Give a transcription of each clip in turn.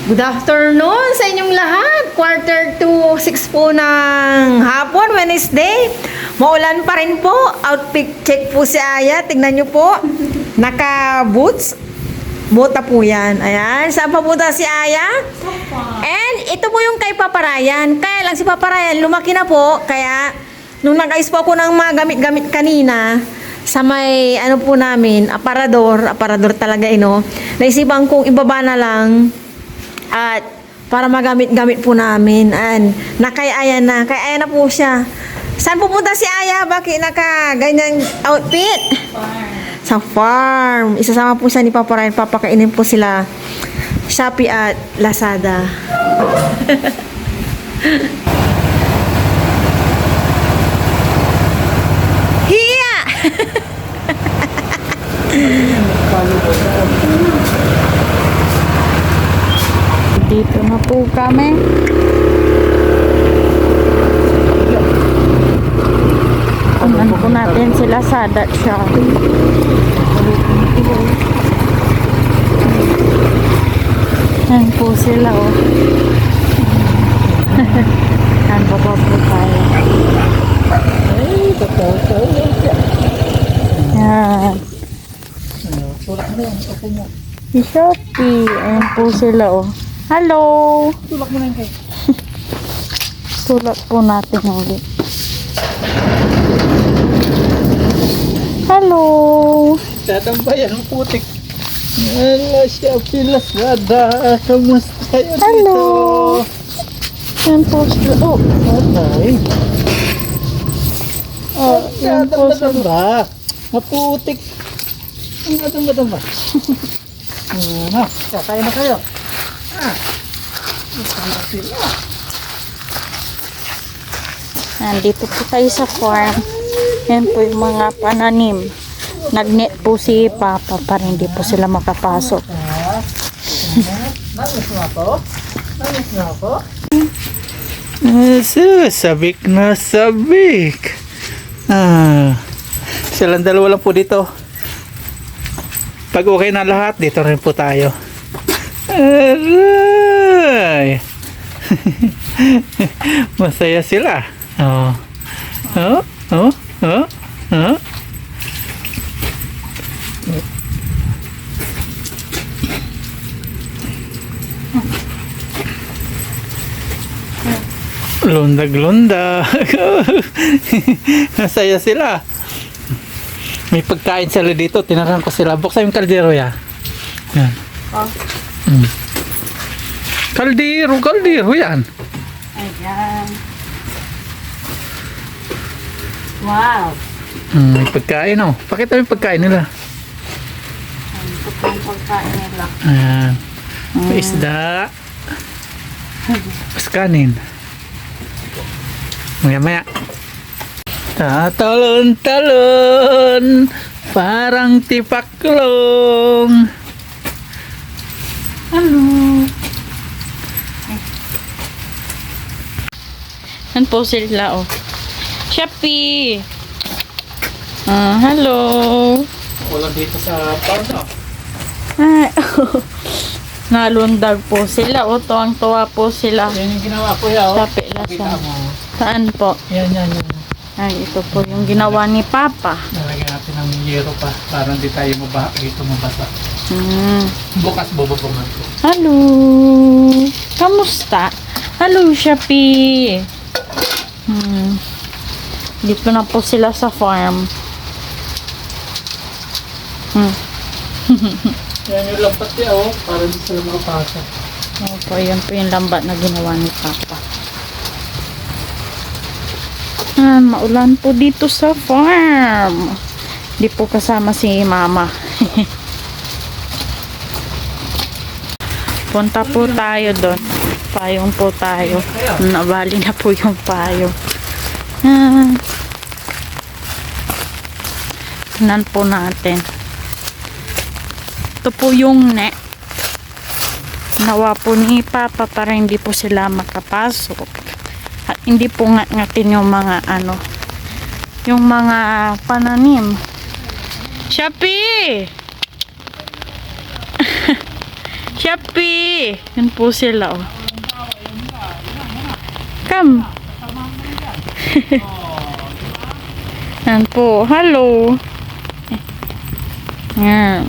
Good afternoon sa inyong lahat. Quarter to 6 po ng hapon, Wednesday. Maulan pa rin po. Outfit check po si Aya. Tignan nyo po. Naka-boots. Bota po yan. Ayan. Saan pa punta si Aya? And ito po yung kay Papa Ryan. Kaya lang si Papa Ryan, lumaki na po. Kaya, nung nag-ayos po ako ng mga gamit-gamit kanina, sa may ano po namin, aparador talaga naisipan kong ibaba na lang at para magamit-gamit po namin. And nakay-aya na. Kay-aya na po siya. Saan pupunta si Aya? Bakit naka-ganyang outfit? Sa farm. Isasama po siya ni Papa Ryan. Papakainin po sila Shopee at Lazada. Hiya! Dito na po kami. Kunan po natin sila sa that shop. Yan po sila, oh. Yan po po tayo. Yan. Si Shopee. Ayan po sila, oh. Hello! Tulak mo na yung kayo. Tulak po natin ulit. Hello! Tatambayan ang putik. Ala siya, Lazada. Kamusta yun Hello! dito? Yan po sila. Oh! Atay. Oh, yan po sila. Tamba. Maputik. Ang tamba-tamba. Ano? Kakain na kayo. Nandito po tayo sa farm. Yan po yung mga pananim. Nagnet po si Papa para hindi po sila makapasok. Namiss mo ako? Namiss mo ako? Sabik na sabik. Silang dalawa lang po dito. Pag okay na lahat, dito rin po tayo. Aray! Masaya sila. Oh. Oh, oh, oh, oh. Lundag-lundag. Masaya sila. May pagkain sila dito. Tinaran ko sila. Buksan yung kaldero ya. Yan. Oh. Kaldero yan. Ayan. Wow. May pagkain oh. Pakita mo yung pagkain nila. Ito po ang pagkain nila. Ayan. May isda. Tapos kanin. Maya-maya. Tatalon-talon. Parang tipaklong. Hello. Yan po sila, oh. Shopee. Hello. Wala dito sa farm no? Ay, nalundag po sila. O, tuwang-tuwa po sila. Yan yung ginawa ko ya oh. Shopee Kita Lazada. mo. Saan po? Yan. Ay, ito po yung ginawa ni Papa. Nalagyan natin ng yero pa para hindi tayo dito mabasa. Bukas bububungan ko. Hello. Kamusta? Hello, Shopee. Dito na po sila sa farm. Yan yung lampat niya oh, para hindi sila makapasa. Opo, yan po yung lambat na ginawa ni Papa. Maulan po dito sa farm. Di po kasama si Mama. Punta po tayo doon. Payong po tayo. Nabali na po yung payong. Tignan po natin. Ito po yung net. Nawa po ni Papa para hindi po sila makapasok. At hindi po ngatin yung mga yung mga pananim. Shopee! Shopee! Yan po sila, oh. Come. Yan po. Hello. Yan.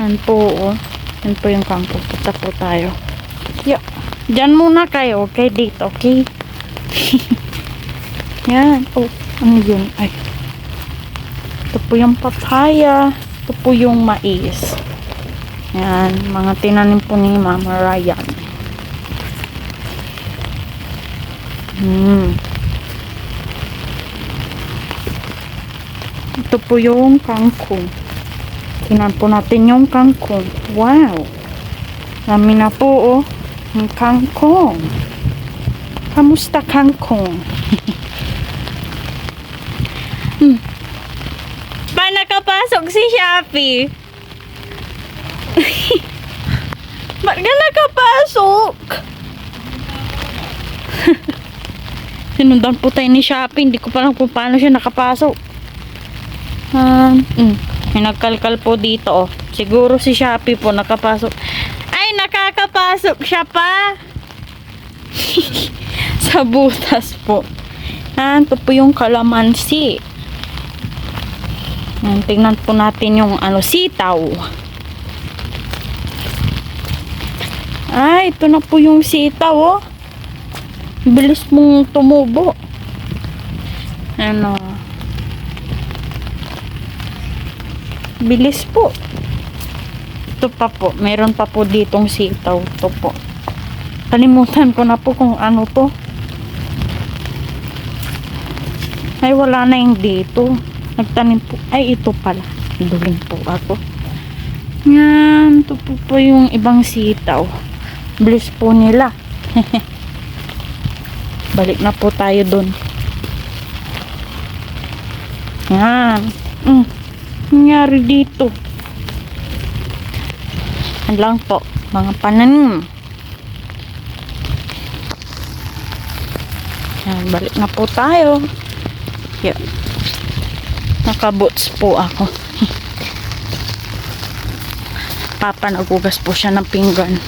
Yan po, oh. Yan po yung kangkong. Punta po tayo. Yeah. Diyan muna kayo, okay? Dito, okay? Yan. Oh, ano yun? Ay. Ito po yung papaya. Ito po yung mais. Yan. Mga tinanim po ni Mama Ryan. Ito po yung kangkong. Tingnan po natin yung kangkong. Wow! Dami na po, oh. Yung kangkong. Kamusta kangkong? Pa nakapasok si Shopee? Ba't ka nakapasok? Sinundan po tayo ni Shopee. Hindi ko pa lang kung paano siya nakapasok. May nagkalkal po dito, oh. Siguro si Shopee po nakapasok. Ay, nakakapasok siya pa. Sa butas po. Ito po yung kalamansi. Tingnan po natin yung sitaw. Ay, ito na po yung sitaw, oh. Bilis mong tumubo. Bilis po. Ito pa po. Meron pa po ditong sitaw. Ito po. Kalimutan ko na po kung ano to. Ay, wala na yung dito. Nagtanim po. Ay, ito pala. Duling po ako. Yan. Ito po yung ibang sitaw. Bilis po nila. Balik na po tayo dun. Yan. Nangyari dito. Yan lang po. Mga pananim. Yan. Balik na po tayo. Yan. Nakaboots po ako. Papa, nagugas po siya ng pinggan.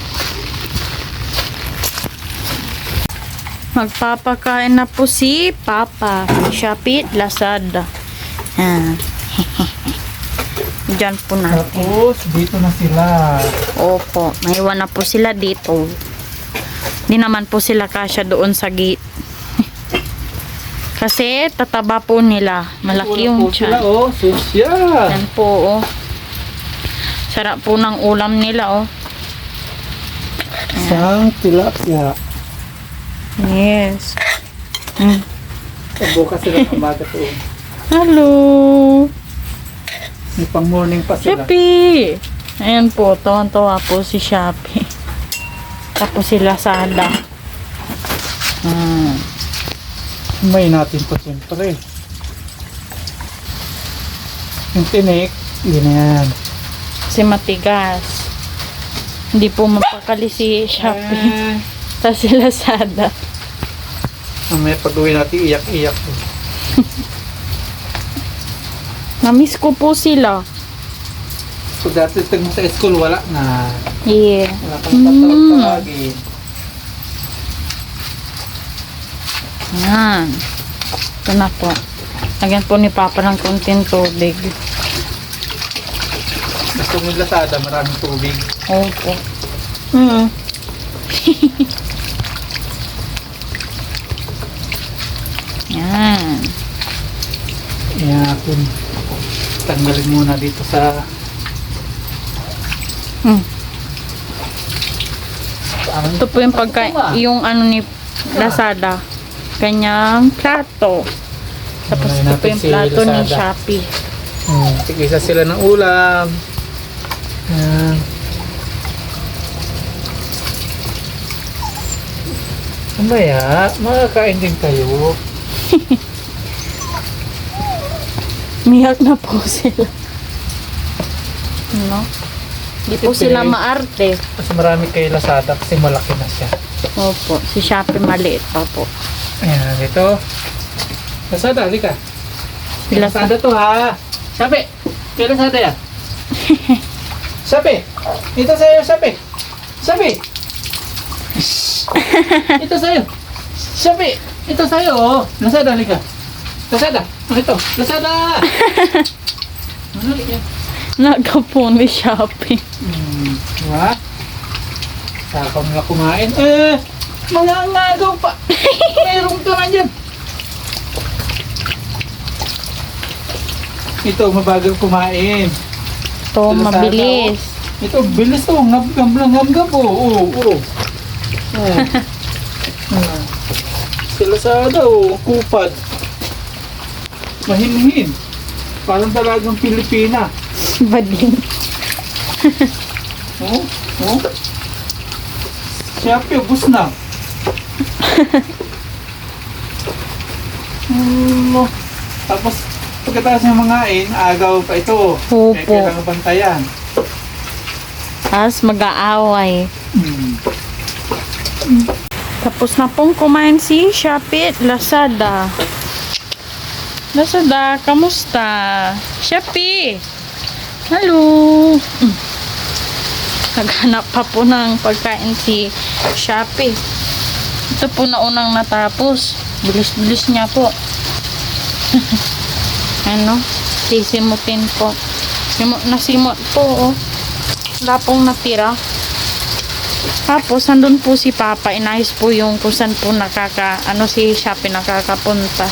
Magpapakain na po si Papa. Shopee, Lazada. Diyan po natin. Tapos, dito na sila. Opo, maiwan na po sila dito. Hindi naman po sila kasya doon sa gate. Kasi tataba po nila. Malaki yung sila, tiyan. oh. Susya. Yan po, oh. Sarap po ng ulam nila, oh. Isang tilapia. Yes. Bukas sila ng umaga to. Hello. May pang morning pa sila. Shopee. Ayan po, tuwan-tuwa po si Shopee. Tapos si Lazada. May natin po siyempre. Yung tinik, yun na yan. Si matigas. Hindi po mapakali si Shopee. Tapos si Lazada. May pag-uwi natin, iyak-iyak po. Namiss ko po sila. So dati tag sa school, wala na. Yeah. Wala kang tatawag-tawagin. Yan. Ito na po. Lagyan po ni Papa ng konting tubig. Gusto mo yung Lazada, maraming tubig. Opo. Yan. Ayan, tanggalin muna dito sa Ito po yung yung ni Lazada. Kanyang plato. Tapos Unahin ito po natin yung si plato ni Lazada. Shopee. tigisa sila ng ulam. Ayan. Mamaya, makakain din kayo. Miyak na po sila. No? Hindi po Kasi sila maarte. Mas marami kay Lazada kasi malaki na siya. Opo. Si Shopee maliit pa po. Ayan, ito. Lazada, halika. Si Lazada to ha. Sabi, kay Lazada yan. Sabi! Ito sa'yo, sabi! Sabi! Ito sa'yo! Sabi! Ito sa'yo, oh! Lazada, halika! Lazada! Ito! Lazada! Ano yan? Nagapo ni Shopee. Diba? Saka mga kumain. Mga ngagaw pa! Mayroong ka nga dyan! Ito, mabagal kumain. Ito, Lazada, mabilis. Ito, bilis to. Ngab-ngab lang, ngab-ngab. Oo. Sila sa daw, kupad. Mahinhin. Parang talagang Pilipina. Bading. Oo. Siyempre, ubus na. Tapos, pagkatapos ng mga agaw pa ito. Opo. Kaya kailangan bantayan. Tapos mag-aaway. Hmm. Tapos na pong kumain si Shopee at Lazada. Lazada, kamusta? Shopee! Hello! Naghanap pa po ng pagkain si Shopee. Ito po na unang natapos. Bilis-bilis niya po. Ano? Sisimutin po. Nasimot po, oh. Wala pong natira. Tapos, nandun po si Papa. Inayos po yung kung saan po si Shopee nakakapunta.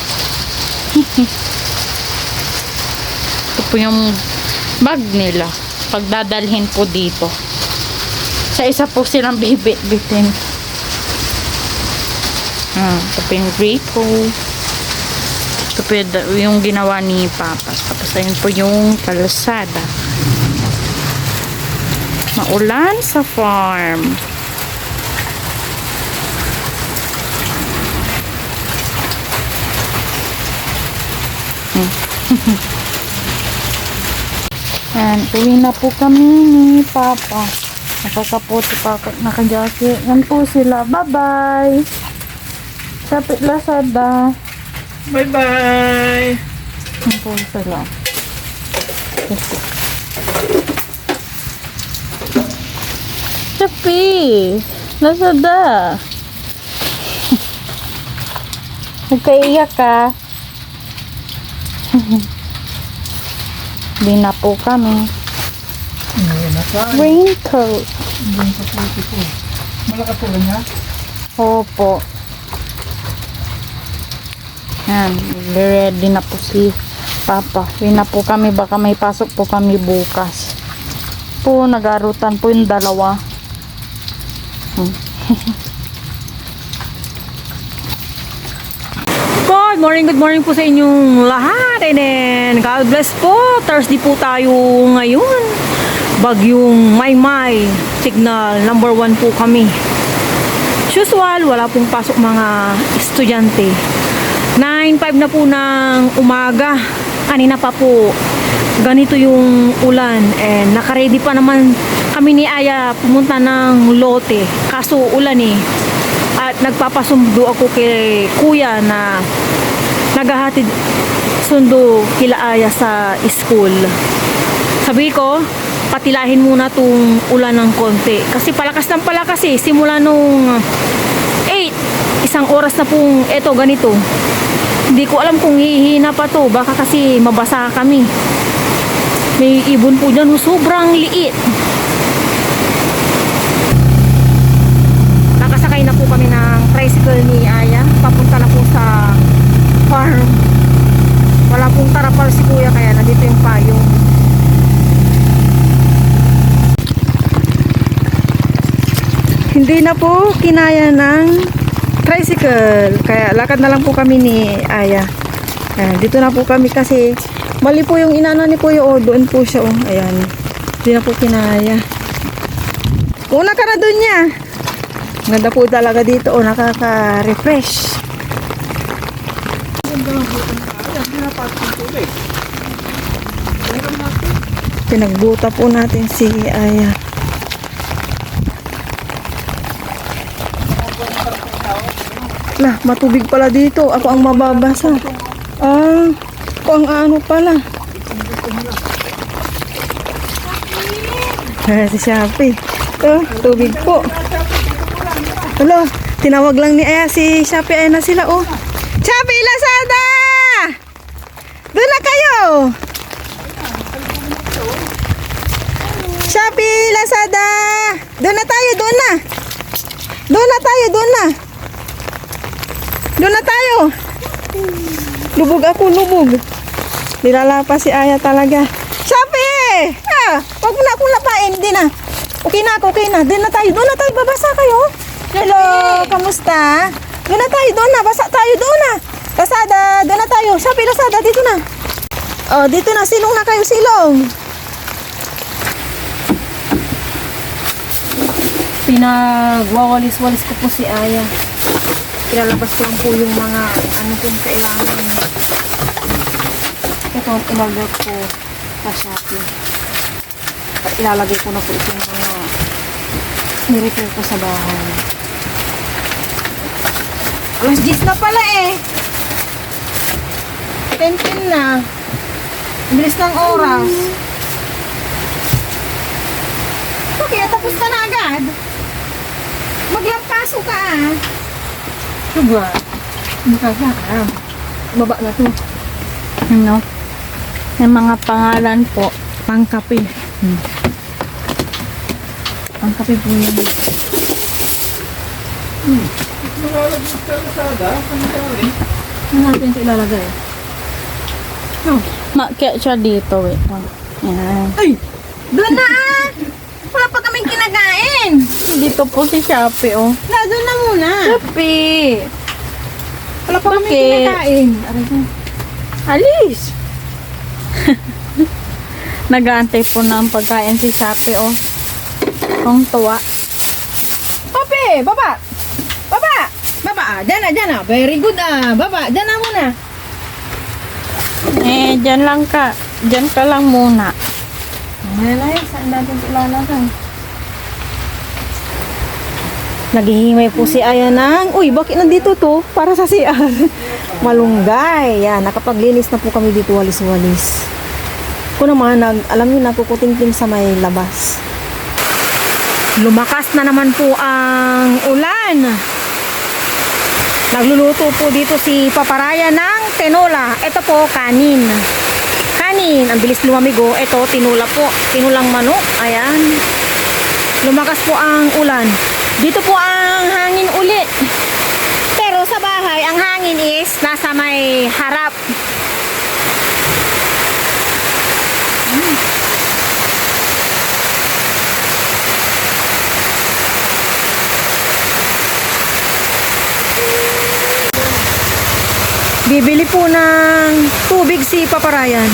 Ito po yung bag nila. Pagdadalhin po dito. Sa isa po silang bibit-bitin. Ito po yung Rico. Ito po yung ginawa ni Papa. Tapos, ayun po yung kalsada. Maulan sa farm. Yan, uwi na po kami ni Papa. Nakakaputi pa ako, nakajacket. Yan po sila. Bye-bye! Sapit Lazada. Bye-bye! Yan po sila. Shopee! Lazada! Huwag ka iyak ka. Hindi na po kami. Raincoat. Malakas ulan niya? Opo. Yan. Ready na po si Papa. Uwi na po kami. Baka may pasok po kami bukas. Po, nag-arutan po yung dalawa. Good morning po sa inyong lahat. And then, God bless po. Thursday po tayo ngayon. Bagyong Maymay. Signal number 1 po kami. As usual, wala pong pasok mga estudyante. 9:05 na po ng umaga. Kanina pa po ganito yung ulan. And nakaready pa naman kami ni Aya pumunta ng lote. Kaso ulan eh. At nagpapasundo ako kay kuya na naghahatid sundo kila Aya sa school. Sabi ko, patilahin muna tong ulan ng konti. Kasi palakas ng palakas eh. Simula nung 8, isang oras na pong eto ganito. Hindi ko alam kung hihina pa to. Baka kasi mabasa kami. May ibon po dyan. Sobrang liit. Nakasakay na po kami ng tricycle ni Aya. Papunta na po sa farm. Wala pong tarapal si kuya kaya nandito yung payong. Hindi na po kinaya ng tricycle. Kaya lakad na lang po kami ni Aya. Ayan, dito na po kami kasi mali po yung inana ni Kuya. O, doon po siya. Oh. Ayan. Hindi na po kinaya. Una ka na doon niya. Ganda po talaga dito. O, nakaka-refresh. Pinagbuta po natin si Aya. Lah, matubig pala dito. Ako ang mababasa. Ako ang ano pala. Si Shopee. Tubig po. Hello, tinawag lang ni Aya si Shopee. Ayan na sila, oh. Shopee, Lazada! Doon na kayo! Shopee, Lazada! Doon na tayo, doon na! Doon na tayo, doon na! Doon na tayo! Lubog ako, lubog. Nilalapas si Aya talaga. Shopee! Huwag mo na akong lapain. Hindi na. Okay na ako, okay na. Doon na tayo, babasa kayo. Hello, kamusta? Doon na tayo, doon na. Basa tayo, doon na. Lazada, doon na tayo. Shopee, Lazada, dito na. Oh, dito na. Silong na kayo, silong. Pinagwawalis-walis ko po si Aya. Ilalabas ko lang po yung mga ano pong kailangan. Ito, ilalagay ko sa Shopee. At ilalagay ko na po itong mga nirepair ko sa bahay. Alas 10 na pala eh. 10 na. Bilis ng oras. Okay, tapos ka na agad. Maglampaso ka ah. Diba? Makaka. Baba na to. Ano? Yung mga pangalan po. Pangkape. Pangkape po yun. Malalagay sa Lazada. Ano tawag? Ano natin ito ilalagay? Kaya siya dito, wait. Yan. Ay! Doon na ah! Wala pa kaming kinakain! Dito po si Shopee, oh. Doon na muna! Shopee! Wala pa kaming Bakit? kinakain. Aray ko. Alis! Nag-aantay po ng pagkain si Shopee, oh. Ang tuwa. Pape! Baba! Baba! Baba ah! Diyan na! Very good ah! Baba! Diyan na muna! Dyan lang ka. Dyan ka lang muna. Malay, saan natin ito ilalagay? Naghihimay po si Aya ng... Uy, bakit nandito to? Para sa CR. Malunggay. Yan, nakapaglinis na po kami dito walis-walis. Kung naman, alam niyo, nakukutingting sa may labas. Lumakas na naman po ang ulan. Nagluluto po dito si Paparaya ng tinola. Ito po, kanin. Ang bilis lumamigo. Ito, tinula po. Tinulang manok. Ayan. Lumakas po ang ulan. Dito po ang hangin ulit. Pero sa bahay, ang hangin is nasa may harap. Bibili po ng tubig si Paparayan.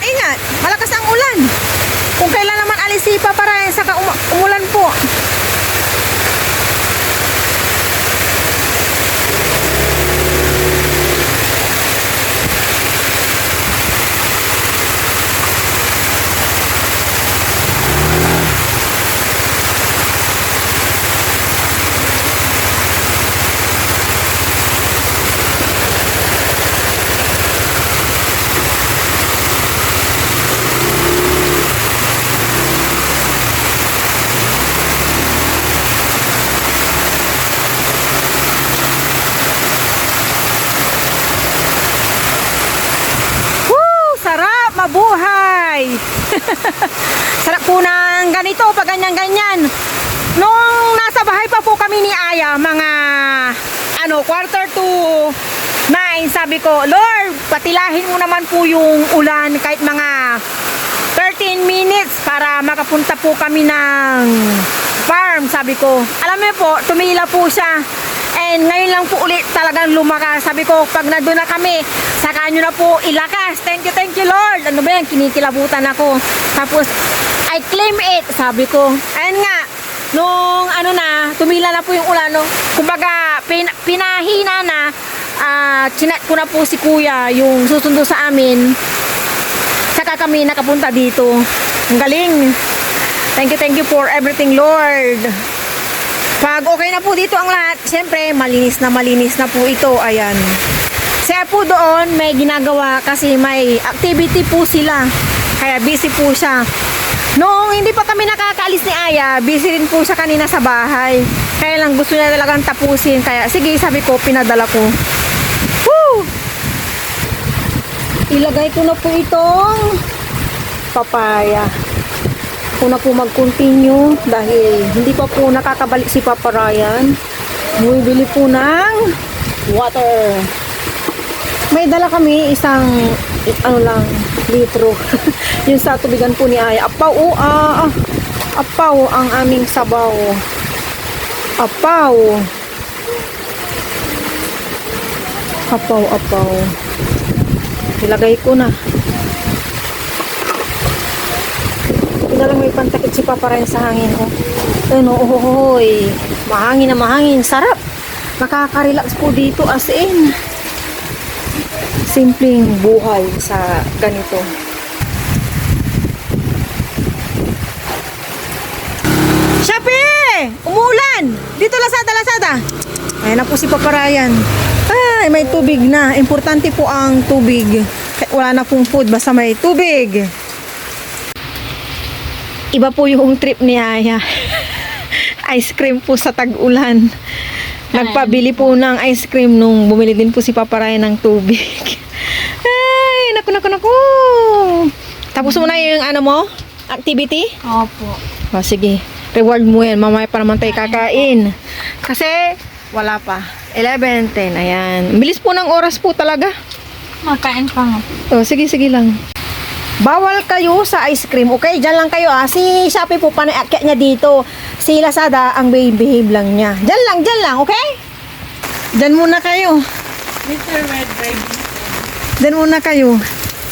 Ingat! Malakas ang ulan. Kung kailan naman alis si Paparayan, saka umulan po. Mabuhay! Sarap po ng ganito, pag ganyan-ganyan. Nung nasa bahay pa po kami ni Aya, mga 8:45, sabi ko, Lord, patilahin mo naman po yung ulan kahit mga 13 minutes para makapunta po kami ng farm, sabi ko. Alam mo po, tumila po siya. And ngayon lang po ulit talagang lumakas. Sabi ko, pag nandun na kami, saka nyo na po ilakas. Thank you Lord. Ano ba yan? Kinikilabutan ako. Tapos, I claim it, sabi ko. Ayun nga, nung tumila na po yung ulan, no? Kumbaga, pinahina na, chinat ko na po si kuya, yung susundo sa amin. Saka kami nakapunta dito. Ang galing. Thank you for everything, Lord. Pag okay na po dito ang lahat, siyempre malinis na po ito. Ayan. Siya po doon may ginagawa kasi may activity po sila. Kaya busy po siya. Noong hindi pa kami nakakaalis ni Aya, busy rin po siya kanina sa bahay. Kaya lang gusto niya talagang tapusin. Kaya sige, sabi ko, pinadala ko. Woo! Ilagay ko na po itong papaya. Ako na po mag-continue dahil hindi pa po nakakabalik si Papa Ryan. Bumibili po ng water. May dala kami isang litro. Yung sa tubigan po ni Aya. Apaw ang aming sabaw. Apaw. Ilagay ko na. Ito lang may pantakit si Papa Ryan sa hangin. Mahangin na mahangin. Sarap. Nakaka-relax po dito as in. Simpleng buhay sa ganito. Shopee! Umuulan! Dito Lazada. Ayan na po si Papa Ryan. Ay, may tubig na. Importante po ang tubig. Wala na pong food, basta may tubig. Iba po yung trip ni Aya. Ice cream po sa tag-ulan. Nagpabili po ng ice cream nung bumili din po si Papa Ryan ng tubig. Ay, naku. Tapos mo na yung activity? Opo. O, sige. Reward mo yan. Mamaya pa naman tayo kakain. Kasi, wala pa. 11:10. Ayan. Bilis po ng oras po talaga. Makain pa nga. O, sige lang. Bawal kayo sa ice cream, okay? Diyan lang kayo, Si Shopee po, panaakyat niya dito. Si Lazada, ang behave lang niya. Diyan lang, okay? Diyan muna kayo. Mr. Red Red. Diyan muna kayo.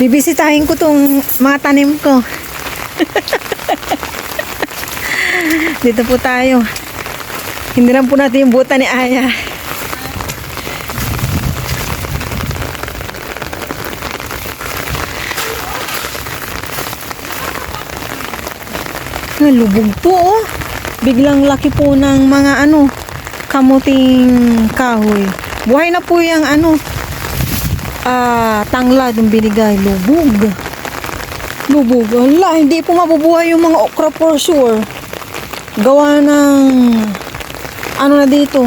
Bibisitahin ko tong mga tanim ko. Dito po tayo. Hindi lang po natin yung buta ni Aya. Lubog po, Biglang laki po ng mga kamuting kahoy. Buhay na po yung tanglad yung binigay. Lubog. Wala, hindi po mabubuhay yung mga okra for sure. Gawa ng na dito.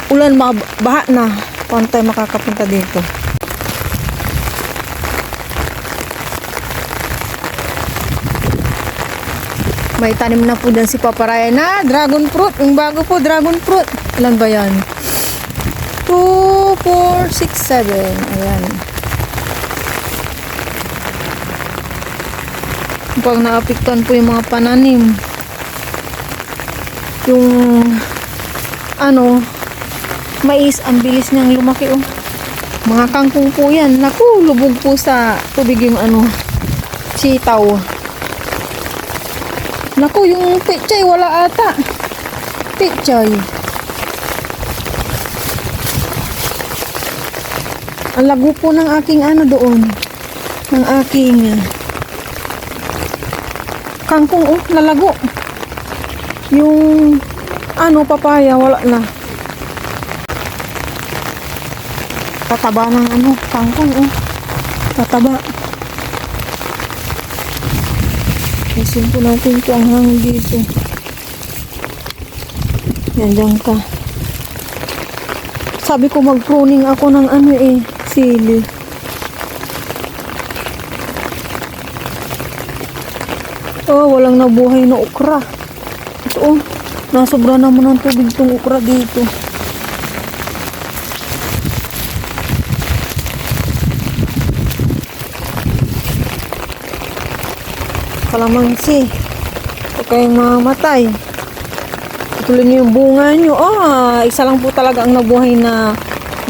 Ulan, baha na. Paano tayo makakapunta dito? May tanim na po dyan si Papa Ryan na dragon fruit. Yung bago po, dragon fruit. Ilan ba yan? 2, 4, 6, 7. Ayan. Pag naapiktuan po yung mga pananim. Yung mais, ang bilis niyang lumaki Mga kangkong po yan. Naku, lubog po sa tubig yung sitaw. Naku, yung pechay wala ata. Pechay. Ang lago po ng aking doon. Ng aking kangkong nalago. Yung papaya wala na. Tataba ng kangkong Tataba. Isin po natin ito ang hangin dito. Yan, dyan ka. Sabi ko mag-pruning ako ng sili. Walang nabuhay na okra. Ito nasobra naman ng tubig itong okra dito. Kalamansi. Huwag kayong mamatay. Ituloy nyo yung bunga nyo. Isa lang po talaga ang nabuhay na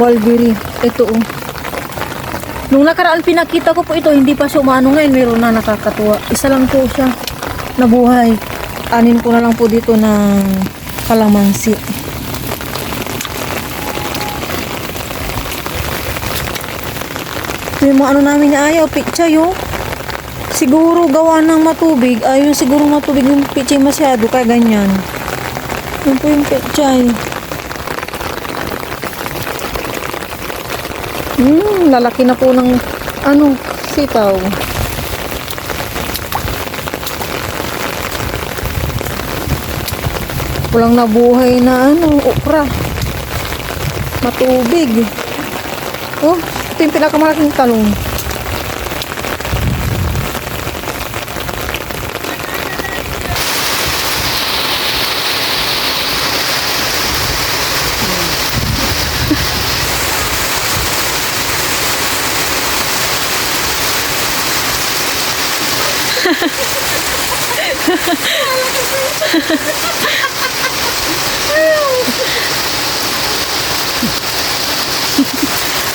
mulberry. Ito Nung nakaraan pinakita ko po ito, hindi pa siya ngayon. Meron na, nakakatuwa. Isa lang po siya nabuhay. Anin ko na lang po dito ng kalamansi. Yung mga namin na ayaw, pichay siguro gawa ng matubig. Ayun siguro matubig yung pechay masyado. Kaya ganyan. Yun po yung pechay. Lalaki na po ng ano, sitaw. Walang nabuhay na ano, okra. Matubig. Oh, ito yung pinakamalaking talong.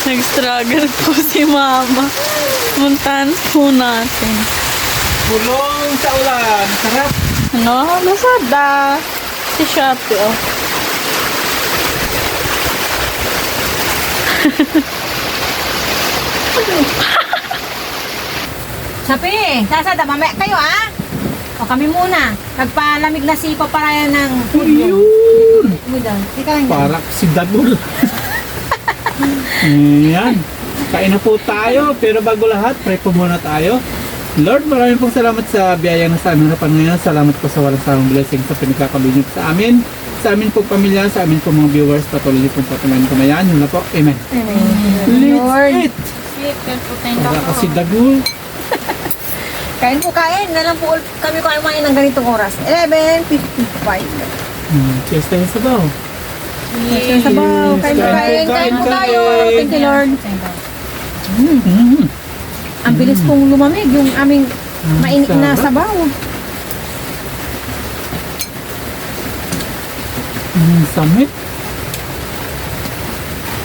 Nag-struggle po si Mama. Puntahan po natin. Bulong sa ulan. Sarap. Ano? Lazada. Si Shopee, oh. Sapi, sasada, mamaya kayo ah. O kami muna. Nagpalamig na sipa para yan ng food mo. Ayun. Ika lang yan. Para si Dagul. Ayan. Kain na po tayo. Pero bago lahat, pray po muna tayo. Lord, maraming pong salamat sa biyayang nasa aming harapan ngayon. Salamat po sa walang samang blessing sa pinagkakalunyog sa amin. Sa amin po pamilya, sa amin po mga viewers, patuloy pong patunayan kumayan. Yun na po. Amen. Lord. Let's eat. Sweet, po tayo Para kasi Dagul. Kain po kain. Na lang po kami kumain ng ganitong oras. 11:55. Cheers tayo sa baw. Yes. Sabaw. Kain po kain. Kain po tayo. Thank you, Lord. Ang bilis pong lumamig yung aming mainit na sabaw. Samit.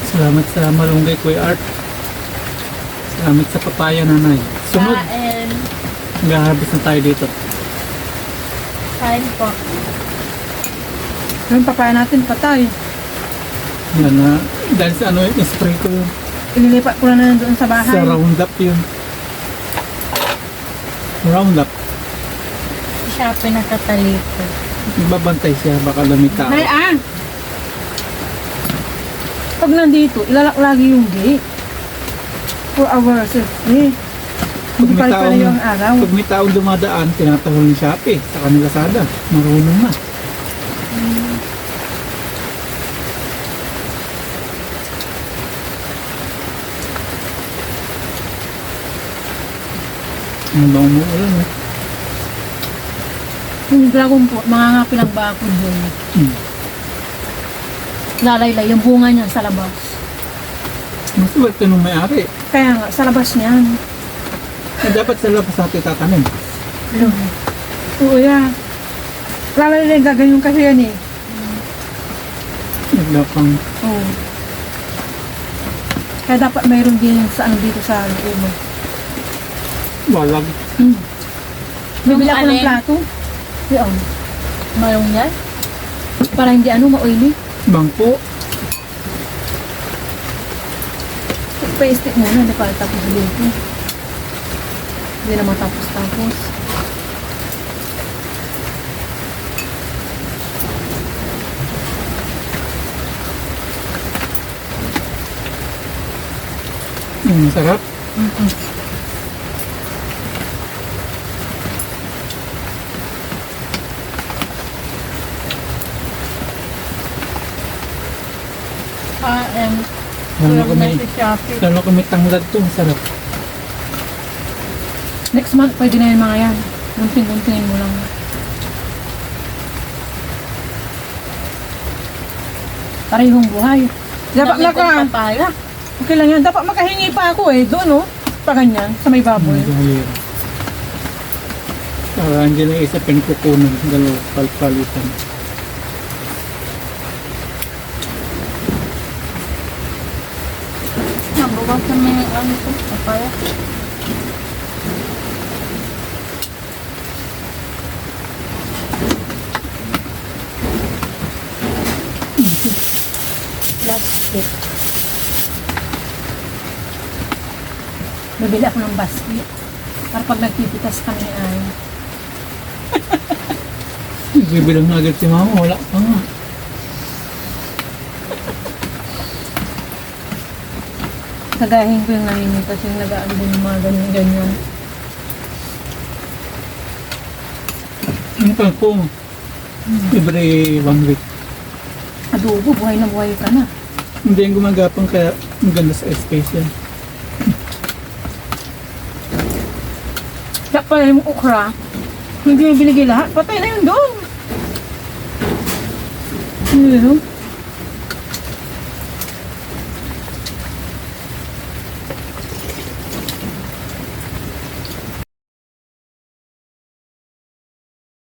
Salamat sa malunggay, Kuya Art. Salamat sa papaya, Nanay. Sunod, Kain. mag-harvest na tayo dito. Kain po. Yung papaya natin patay. Yan na, dahil sa ano, spray ko yun. Ililipat ko na doon sa bahay. Sa Roundup yun. Roundup. Si Shopee nakatalito. Babantay siya, baka lamig tao. Dali ah. Pag nandito, ilalak lagi yung gate. For our safety. Hindi may pala taong- yung araw. Pag may taong dumadaan, tinatahol ni Shopee sa kanila Lazada. Marunong na. Ang bang umuulan eh. Yung dragon po, mga nga pinagbakod yun. Lalaylay yung bunga niya sa labas. Mas swerte nung may-ari. Kaya nga, sa labas niyan. Dapat sa labas natin tatanim. Oo yan. Lalaylay gaganyan kasi yan eh. Naglapang. Oo. Kaya dapat mayroon din sa ano dito sa loob. Walag. Bibili ako ng alin? plato. Yan. Mayroong yan? Para hindi ano, ma-oily. Bangko. Pa-stick muna, hindi pa tapos dito. Hindi na matapos-tapos. Sarap. Kain. Lalo ko may, Si Shopee. lalo ko may tanglad to. Sarap. Next month, pwede na yung mga yan. Gunting-guntingin mo lang. Parehong buhay. Dapat Dami naka, kong papaya. okay lang yan. Dapat makahingi pa ako eh. Doon oh. Pa ganyan, sa may baboy. Dahil. Andyan na isa pinikukunan. Dalawa palpalitan. Nabukas kami ng ano ito, papaya. Plastic. Bibili ako ng basket. Para pag nagpipitas kami ay Bibilang na agad si mama. Wala pa nga. kagahin ko yung naninitas yung nagaan din yung mga ganyan-ganyan. Ano pa po? Every 1 week. Adobo, buhay na buhay ka na. Hindi yung gumagapang kaya maganda sa space yan. Kaya pala yung okra, hindi yung binigay lahat. Patay na yun doon. Hindi yun.